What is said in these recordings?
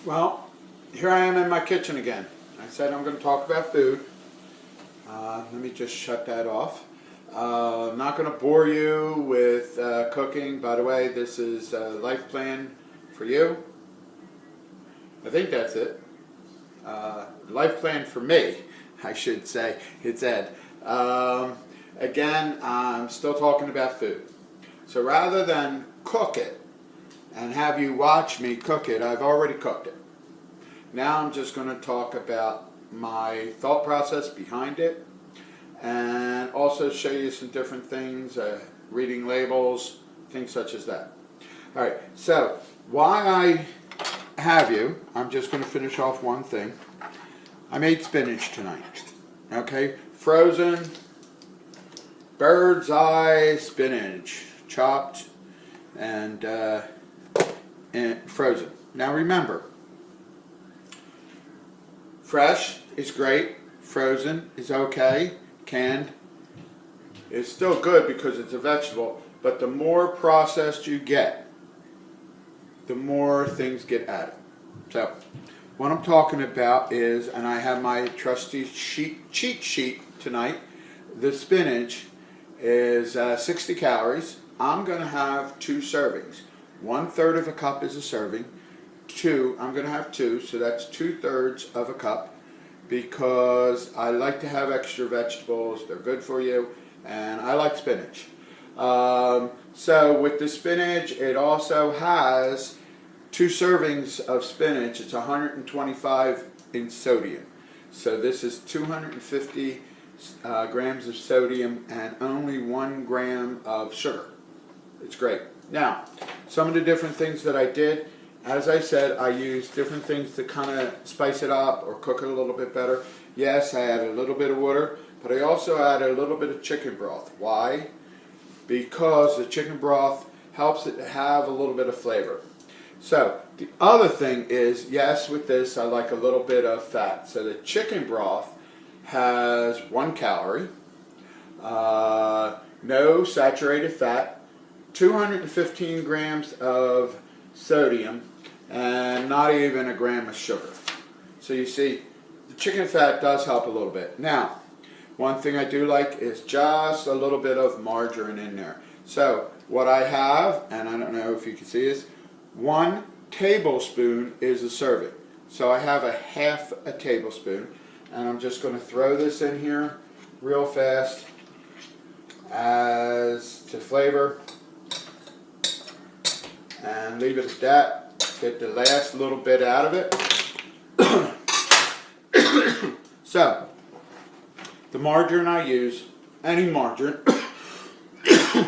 Well, here I am in my kitchen again. I said I'm going to talk about food. Let me just shut that off. I'm not going to bore you with cooking. By the way, this is Life Plan for You. I think that's it. Life Plan for me, I should say. It's Ed. Again, I'm still talking about food. So rather than cook it and have you watch me cook it, I've already cooked it. Now I'm just going to talk about my thought process behind it and also show you some different things, reading labels, things such as that. Alright, so why I have you, I'm just going to finish off one thing. I made spinach tonight. Okay, frozen bird's eye spinach, chopped and frozen. Now remember, fresh is great, frozen is okay, canned is still good because it's a vegetable, but the more processed you get, the more things get added. So, what I'm talking about is, and I have my trusty cheat sheet tonight, the spinach is 60 calories. I'm going to have 2 servings. 1/3 of a cup is a serving. I'm going to have 2, so that's 2/3 of a cup because I like to have extra vegetables. They're good for you, and I like spinach. So with the spinach, it also has 2 servings of spinach. It's 125 in sodium. So this is 250 grams of sodium and only 1 gram of sugar. It's great. Now, some of the different things that I did, as I said, I used different things to kind of spice it up or cook it a little bit better. Yes, I added a little bit of water, but I also added a little bit of chicken broth. Why? Because the chicken broth helps it to have a little bit of flavor. So, the other thing is, yes, with this I like a little bit of fat. So the chicken broth has 1 calorie, no saturated fat, 215 grams of sodium, and not even a gram of sugar. So you see, the chicken fat does help a little bit. Now, one thing I do like is just a little bit of margarine in there. So what I have, and I don't know if you can see this, 1 tablespoon is a serving. So I have a 1/2 tablespoon, and I'm just going to throw this in here real fast as to flavor and leave it at that. Get the last little bit out of it. So the margarine I use, any margarine,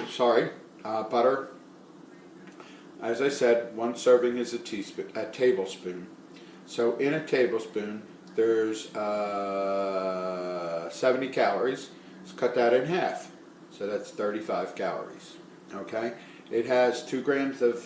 sorry, butter. As I said, 1 serving is a tablespoon. So in a tablespoon, there's 70 calories. Let's cut that in half. So that's 35 calories. Okay? It has 2 grams of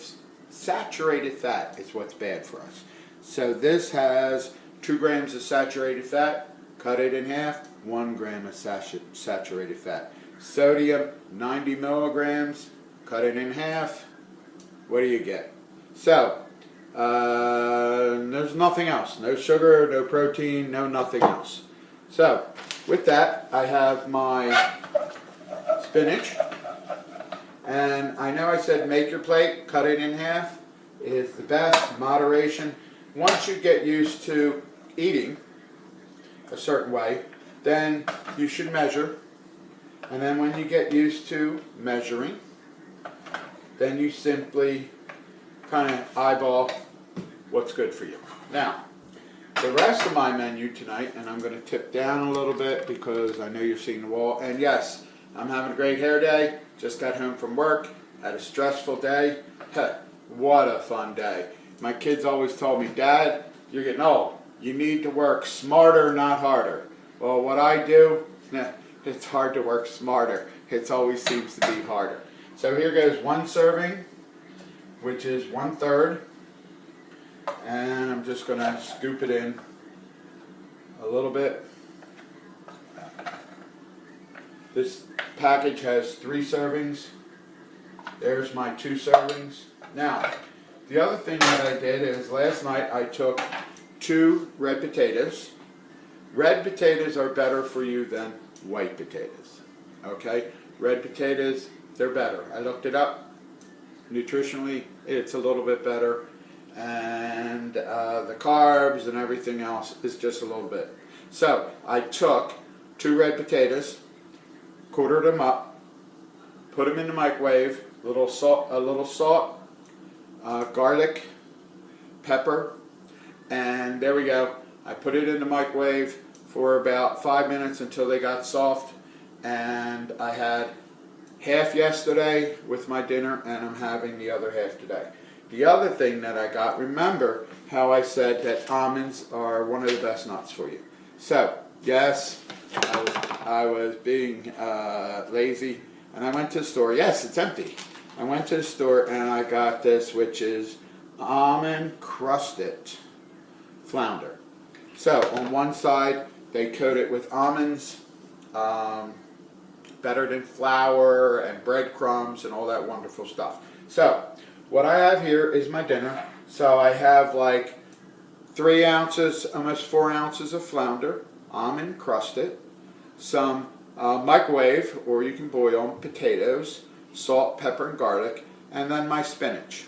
saturated fat is what's bad for us. So this has 2 grams of saturated fat. Cut it in half. 1 gram of saturated fat. Sodium, 90 milligrams. Cut it in half. What do you get? So, there's nothing else. No sugar, no protein, no nothing else. So, with that, I have my spinach. And I know I said make your plate, cut it in half is the best, moderation. Once you get used to eating a certain way, then you should measure. And then when you get used to measuring, then you simply kind of eyeball what's good for you. Now, the rest of my menu tonight, and I'm going to tip down a little bit because I know you're seeing the wall. And yes, I'm having a great hair day. Just got home from work. Had a stressful day. What a fun day. My kids always told me, Dad, you're getting old. You need to work smarter, not harder. Well, what I do, it's hard to work smarter. It always seems to be harder. So here goes 1 serving, which is 1/3. And I'm just going to scoop it in a little bit. This package has 3 servings. There's my 2 servings. Now, The other thing that I did is last night I took 2 red potatoes. Red potatoes are better for you than white potatoes. Okay? Red potatoes, they're better. I looked it up. Nutritionally, it's a little bit better. And the carbs and everything else is just a little bit. So I took 2 red potatoes, quartered them up, put them in the microwave, a little salt, garlic, pepper, and there we go. I put it in the microwave for about 5 minutes until they got soft, and I had half yesterday with my dinner, and I'm having the other half today. The other thing that I got, remember how I said that almonds are one of the best nuts for you. So, yes, I was being lazy, and I went to the store. Yes, it's empty. I went to the store and I got this, which is almond crusted flounder. So on one side they coat it with almonds, better than flour and breadcrumbs and all that wonderful stuff. So what I have here is my dinner. So I have like 3 ounces, almost 4 ounces of flounder, almond crusted, some microwave, or you can boil them, potatoes, salt, pepper, and garlic, and then my spinach.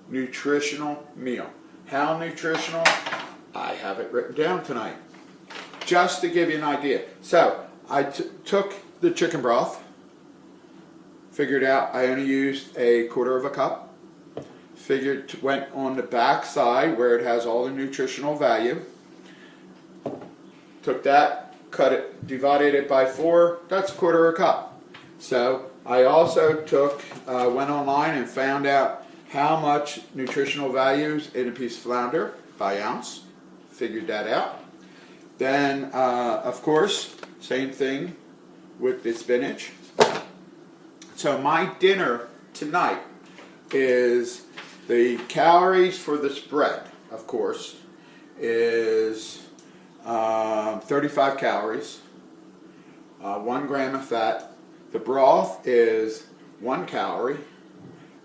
Nutritional meal. How nutritional? I have it written down tonight, just to give you an idea. So I took the chicken broth, figured out I only used a 1/4 cup, went on the back side where it has all the nutritional value, took that, cut it, divided it by 4, that's 1/4 cup. So I also went online and found out how much nutritional values in a piece of flounder by ounce, figured that out. Then, of course, same thing with the spinach. So my dinner tonight is the calories for the spread, of course, is 35 calories, 1 gram of fat. The broth is 1 calorie.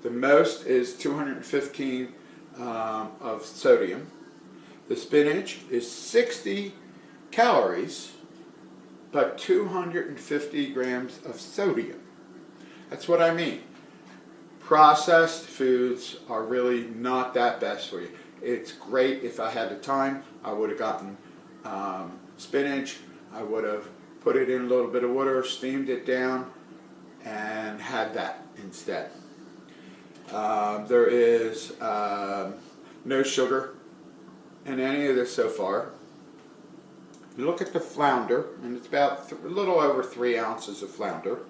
The most is 215 of sodium. The spinach is 60 calories, but 250 grams of sodium. That's what I mean. Processed foods are really not that best for you. It's great. If I had the time, I would have gotten spinach. I would have put it in a little bit of water, steamed it down, and had that instead. There is no sugar in any of this so far. You look at the flounder, and it's about a little over 3 ounces of flounder.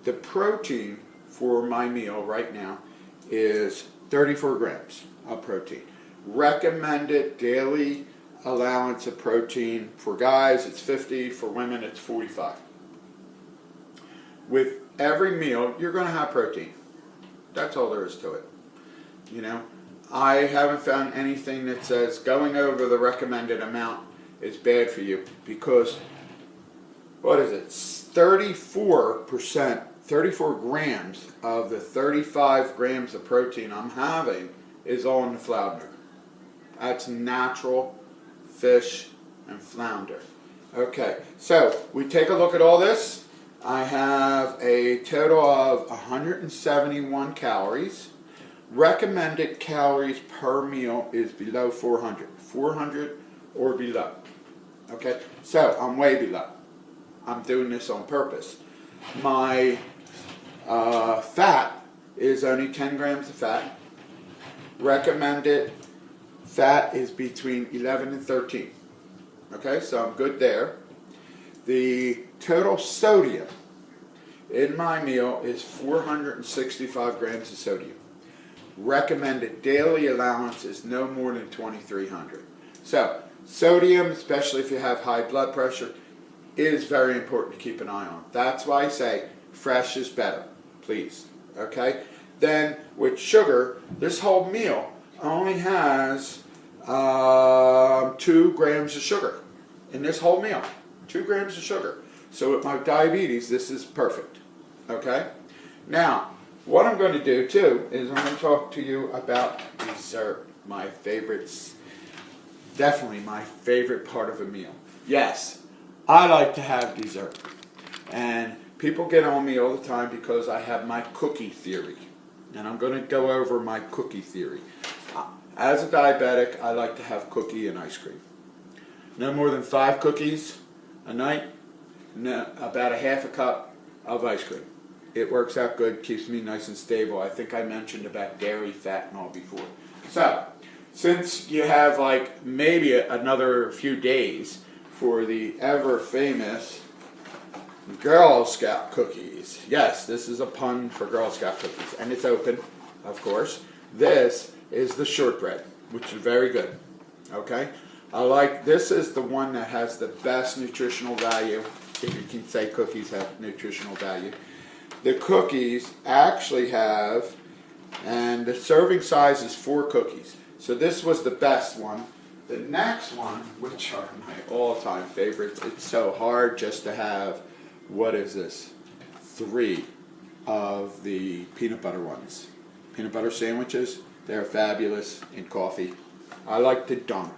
The protein for my meal right now is 34 grams of protein. Recommended daily allowance of protein for guys, it's 50, for women, it's 45. With every meal, you're going to have protein. That's all there is to it. You know, I haven't found anything that says going over the recommended amount is bad for you, because, what is it, 34%, 34 grams of the 35 grams of protein I'm having is all in the flounder. That's natural fish and flounder. Okay, so we take a look at all this. I have a total of 171 calories. Recommended calories per meal is below 400. 400 or below. Okay, so I'm way below. I'm doing this on purpose. My fat is only 10 grams of fat. Recommended fat is between 11 and 13. Okay, so I'm good there. The total sodium in my meal is 465 grams of sodium. Recommended daily allowance is no more than 2,300. So, sodium, especially if you have high blood pressure, is very important to keep an eye on. That's why I say fresh is better, please. Okay? Then, with sugar, this whole meal only has 2 grams of sugar in this whole meal. 2 grams of sugar. So with my diabetes, this is perfect. Okay? Now, what I'm going to do too is I'm going to talk to you about dessert. My favorites, definitely my favorite part of a meal. Yes, I like to have dessert. And people get on me all the time because I have my cookie theory. And I'm going to go over my cookie theory. As a diabetic, I like to have cookie and ice cream. No more than 5 cookies a night, no, about a half a cup of ice cream. It works out good, keeps me nice and stable. I think I mentioned about dairy, fat, and all before. So, since you have like maybe another few days for the ever famous Girl Scout cookies. Yes, this is a pun for Girl Scout cookies, and it's open, of course. This is the shortbread, which is very good. Okay, this is the one that has the best nutritional value, if you can say cookies have nutritional value. The cookies actually have, and the serving size is 4 cookies. So this was the best one. The next one, which are my all-time favorites, it's so hard just to have, what is this? 3 of the peanut butter ones. Peanut butter sandwiches, they're fabulous in coffee. I like to dunk.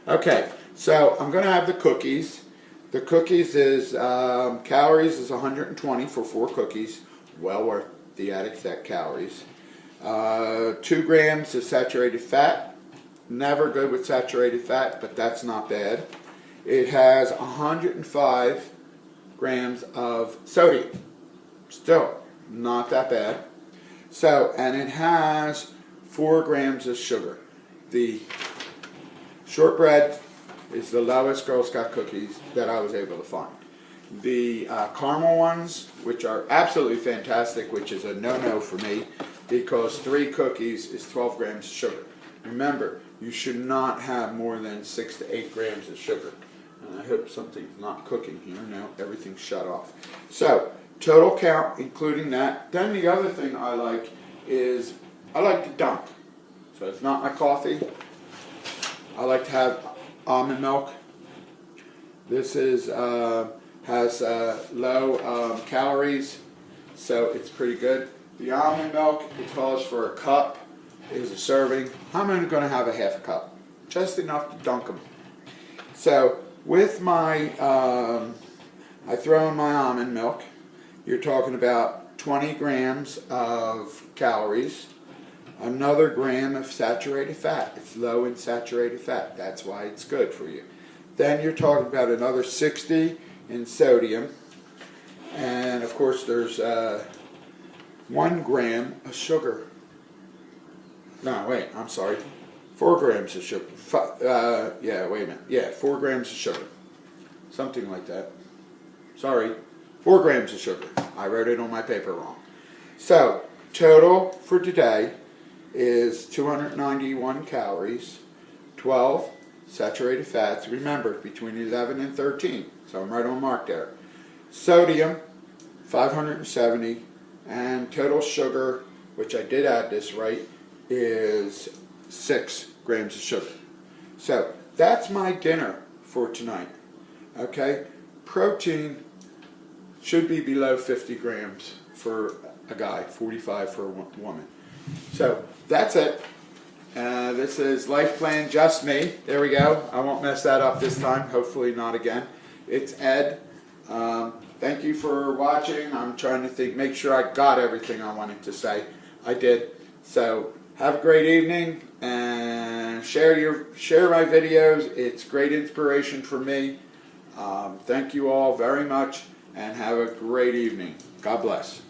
Okay, so I'm going to have the cookies. The cookies is, calories is 120 for 4 cookies. Well worth the added calories. 2 grams of saturated fat. Never good with saturated fat, but that's not bad. It has 105 grams of sodium. Still, not that bad. So, and it has 4 grams of sugar. The shortbread is the lowest Girl Scout cookies that I was able to find. The caramel ones, which are absolutely fantastic, which is a no-no for me, because 3 cookies is 12 grams of sugar. Remember, you should not have more than 6 to 8 grams of sugar. And I hope something's not cooking here. No, everything's shut off. So, total count, including that. Then the other thing I like is, I like to dunk. So it's not my coffee. I like to have almond milk. This is has low calories, so it's pretty good. The almond milk, it calls for a cup, is a serving. I'm only going to have a half a cup, just enough to dunk them. So with my, I throw in my almond milk. You're talking about 20 grams of calories. Another gram of saturated fat. It's low in saturated fat. That's why it's good for you. Then you're talking about another 60 in sodium. And of course there's 1 gram of sugar. No, wait, I'm sorry. 4 grams of sugar. Yeah, wait a minute. Yeah, 4 grams of sugar. Something like that. Sorry. 4 grams of sugar. I wrote it on my paper wrong. So, total for today is 291 calories, 12 saturated fats, remember between 11 and 13, so I'm right on mark there. Sodium, 570, and total sugar, which I did add this right, is 6 grams of sugar. So that's my dinner for tonight. Okay, protein should be below 50 grams for a guy, 45 for a woman. So that's it. This is Life Plan Just Me. There we go. I won't mess that up this time. Hopefully not again. It's Ed. Thank you for watching. I'm trying to think, make sure I got everything I wanted to say. I did. So have a great evening and share my videos. It's great inspiration for me. Thank you all very much and have a great evening. God bless.